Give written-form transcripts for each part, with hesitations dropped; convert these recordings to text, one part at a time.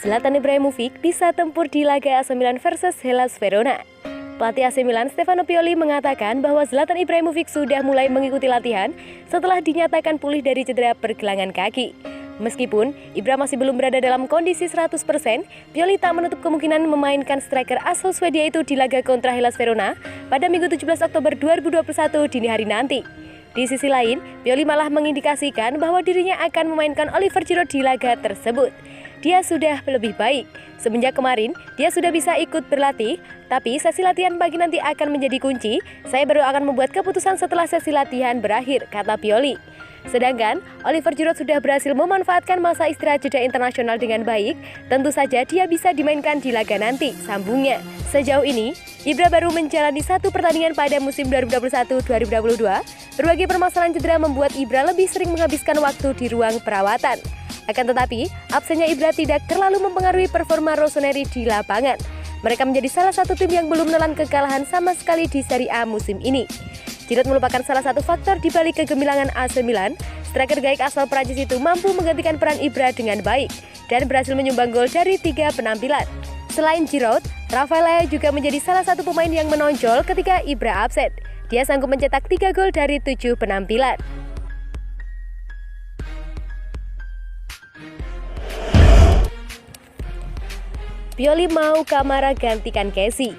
Zlatan Ibrahimovic bisa tempur di laga AC Milan versus Hellas Verona. Pelatih AC Milan Stefano Pioli mengatakan bahwa Zlatan Ibrahimovic sudah mulai mengikuti latihan setelah dinyatakan pulih dari cedera pergelangan kaki. Meskipun Ibra masih belum berada dalam kondisi 100%, Pioli tak menutup kemungkinan memainkan striker asal Swedia itu di laga kontra Hellas Verona pada Minggu 17 Oktober 2021 dini hari nanti. Di sisi lain, Pioli malah mengindikasikan bahwa dirinya akan memainkan Oliver Giroud di laga tersebut. Dia sudah lebih baik. Semenjak kemarin, dia sudah bisa ikut berlatih, tapi sesi latihan pagi nanti akan menjadi kunci. Saya baru akan membuat keputusan setelah sesi latihan berakhir, kata Pioli. Sedangkan Oliver Giroud sudah berhasil memanfaatkan masa istirahat jeda internasional dengan baik. Tentu saja dia bisa dimainkan di laga nanti, sambungnya. Sejauh ini, Ibra baru menjalani satu pertandingan pada musim 2021-2022. Berbagai permasalahan cedera membuat Ibra lebih sering menghabiskan waktu di ruang perawatan. Akan tetapi, absennya Ibra tidak terlalu mempengaruhi performa Rossoneri di lapangan. Mereka menjadi salah satu tim yang belum menelan kekalahan sama sekali di Serie A musim ini. Giroud merupakan salah satu faktor di balik kegemilangan AC Milan. Striker gaik asal Prancis itu mampu menggantikan peran Ibra dengan baik dan berhasil menyumbang gol dari 3 penampilan. Selain Giroud, Rafael Leao juga menjadi salah satu pemain yang menonjol ketika Ibra absen. Dia sanggup mencetak 3 gol dari 7 penampilan. Pioli mau Kamara gantikan Kessie.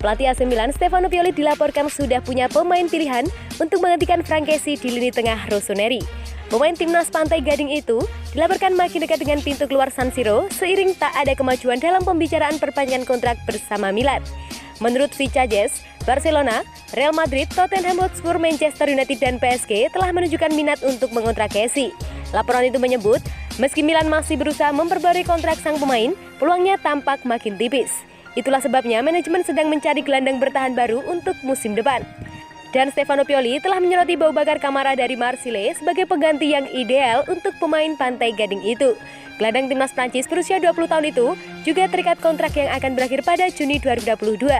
Pelatih AC Milan Stefano Pioli dilaporkan sudah punya pemain pilihan untuk menggantikan Franck Kessie di lini tengah Rossoneri. Pemain timnas Pantai Gading itu dilaporkan makin dekat dengan pintu keluar San Siro seiring tak ada kemajuan dalam pembicaraan perpanjangan kontrak bersama Milan. Menurut Vicajes, Barcelona, Real Madrid, Tottenham Hotspur, Manchester United, dan PSG telah menunjukkan minat untuk mengontrak Kessie. Laporan itu menyebut, meski Milan masih berusaha memperbarui kontrak sang pemain, peluangnya tampak makin tipis. Itulah sebabnya manajemen sedang mencari gelandang bertahan baru untuk musim depan. Dan Stefano Pioli telah menyoroti Bau Bakar Kamara dari Marseille sebagai pengganti yang ideal untuk pemain Pantai Gading itu. Gelandang timnas Prancis berusia 20 tahun itu juga terikat kontrak yang akan berakhir pada Juni 2022.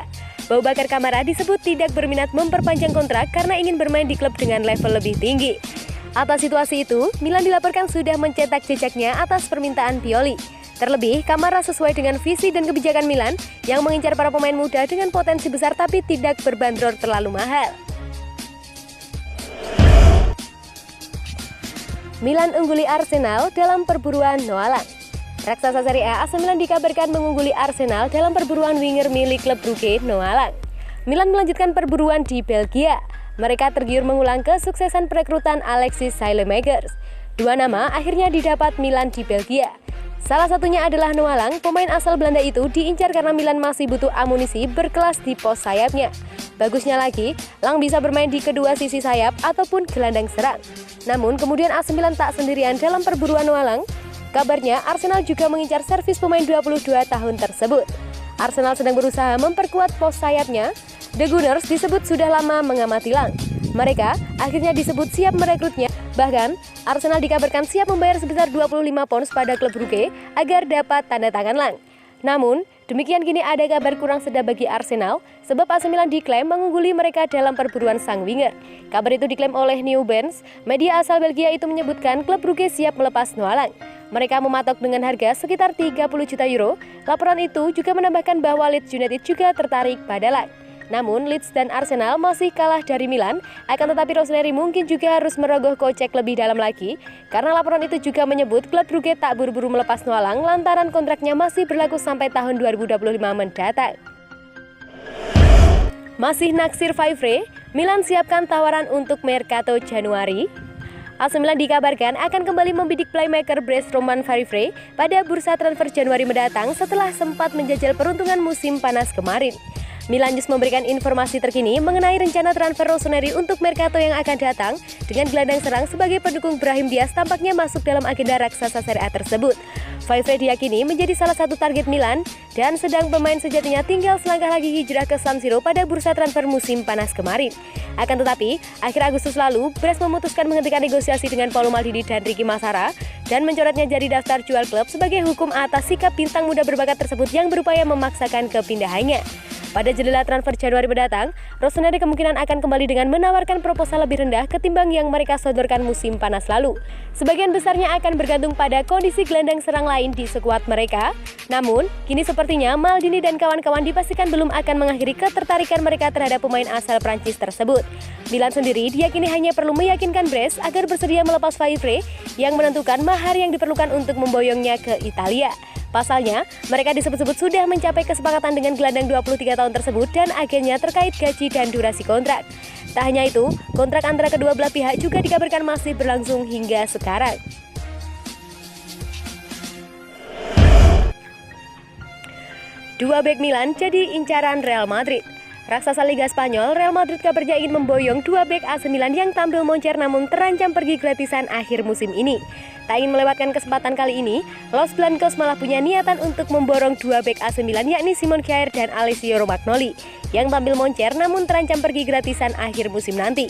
Bau Bakar Kamara disebut tidak berminat memperpanjang kontrak karena ingin bermain di klub dengan level lebih tinggi. Atas situasi itu, Milan dilaporkan sudah mencetak jejaknya atas permintaan Pioli. Terlebih, Kamara sesuai dengan visi dan kebijakan Milan yang mengincar para pemain muda dengan potensi besar tapi tidak berbandrol terlalu mahal. Milan ungguli Arsenal dalam perburuan Noah Lang. Raksasa Serie A AC Milan dikabarkan mengungguli Arsenal dalam perburuan winger milik klub Brugge Noah Lang. Milan melanjutkan perburuan di Belgia. Mereka tergiur mengulang kesuksesan perekrutan Alexis Saelemaekers. 2 nama akhirnya didapat Milan di Belgia. Salah satunya adalah Noah Lang, pemain asal Belanda itu diincar karena Milan masih butuh amunisi berkelas di pos sayapnya. Bagusnya lagi, Lang bisa bermain di kedua sisi sayap ataupun gelandang serang. Namun kemudian AC Milan tak sendirian dalam perburuan Noah Lang. Kabarnya Arsenal juga mengincar servis pemain 22 tahun tersebut. Arsenal sedang berusaha memperkuat pos sayapnya. The Gunners disebut sudah lama mengamati Lang. Mereka akhirnya disebut siap merekrutnya. Bahkan, Arsenal dikabarkan siap membayar sebesar 25 pounds pada klub Brugge agar dapat tanda tangan Lang. Namun, demikian kini ada kabar kurang sedap bagi Arsenal sebab AC Milan diklaim mengungguli mereka dalam perburuan sang winger. Kabar itu diklaim oleh New Balance. Media asal Belgia itu menyebutkan klub Brugge siap melepas Noah Lang. Mereka mematok dengan harga sekitar 30 juta euro. Laporan itu juga menambahkan bahwa Leeds United juga tertarik pada Lang. Namun Leeds dan Arsenal masih kalah dari Milan, akan tetapi Rossoneri mungkin juga harus merogoh kocek lebih dalam lagi karena laporan itu juga menyebut klub Brugge tak buru-buru melepas Noah Lang lantaran kontraknya masih berlaku sampai tahun 2025 mendatang. Masih naksir Favre, Milan siapkan tawaran untuk Mercato Januari. AC Milan dikabarkan akan kembali membidik playmaker Brest Romain Favre pada bursa transfer Januari mendatang setelah sempat menjajal peruntungan musim panas kemarin. Milan News memberikan informasi terkini mengenai rencana transfer Rossoneri untuk Mercato yang akan datang dengan gelandang serang sebagai pendukung Brahim Diaz tampaknya masuk dalam agenda raksasa Serie A tersebut. Favre diyakini menjadi salah satu target Milan dan sedang pemain sejatinya tinggal selangkah lagi hijrah ke San Siro pada bursa transfer musim panas kemarin. Akan tetapi, akhir Agustus lalu, Brest memutuskan menghentikan negosiasi dengan Paulo Maldini dan Ricky Massara dan mencoretnya dari daftar jual klub sebagai hukum atas sikap bintang muda berbakat tersebut yang berupaya memaksakan kepindahannya. Pada jendela transfer Januari mendatang, Rossoneri kemungkinan akan kembali dengan menawarkan proposal lebih rendah ketimbang yang mereka sodorkan musim panas lalu. Sebagian besarnya akan bergantung pada kondisi gelandang serang lain di skuad mereka. Namun, kini sepertinya Maldini dan kawan-kawan dipastikan belum akan mengakhiri ketertarikan mereka terhadap pemain asal Prancis tersebut. Milan sendiri diyakini hanya perlu meyakinkan Brest agar bersedia melepas Favre yang menentukan mahar yang diperlukan untuk memboyongnya ke Italia. Pasalnya, mereka disebut-sebut sudah mencapai kesepakatan dengan gelandang 23 tahun tersebut dan agennya terkait gaji dan durasi kontrak. Tak hanya itu, kontrak antara kedua belah pihak juga dikabarkan masih berlangsung hingga sekarang. Dua bek Milan jadi incaran Real Madrid. Raksasa Liga Spanyol, Real Madrid kabarnya ingin memboyong dua bek AC Milan yang tampil moncer namun terancam pergi gratisan akhir musim ini. Tak ingin melewatkan kesempatan kali ini, Los Blancos malah punya niatan untuk memborong dua bek AC Milan yakni Simon Kjaer dan Alessio Romagnoli yang tampil moncer namun terancam pergi gratisan akhir musim nanti.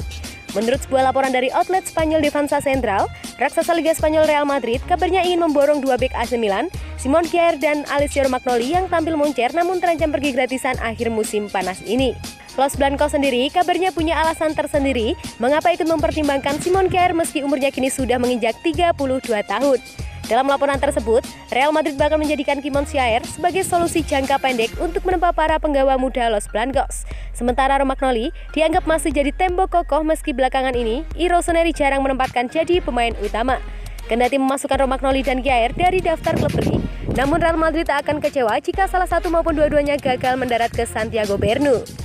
Menurut sebuah laporan dari outlet Spanyol Defensa Central, raksasa Liga Spanyol Real Madrid kabarnya ingin memborong dua bek AC Milan, Simon Kjaer dan Alessio Romagnoli yang tampil moncer namun terancam pergi gratisan akhir musim panas ini. Los Blancos sendiri kabarnya punya alasan tersendiri mengapa ikut mempertimbangkan Simon Kjaer meski umurnya kini sudah menginjak 32 tahun. Dalam laporan tersebut, Real Madrid bakal menjadikan Simon Kjaer sebagai solusi jangka pendek untuk menempa para penggawa muda Los Blancos. Sementara Romagnoli dianggap masih jadi tembok kokoh meski belakangan ini Rossoneri jarang menempatkan jadi pemain utama. Kendati memasukkan Romagnoli dan Kjaer dari daftar klub beli, namun Real Madrid tak akan kecewa jika salah satu maupun dua-duanya gagal mendarat ke Santiago Bernabeu.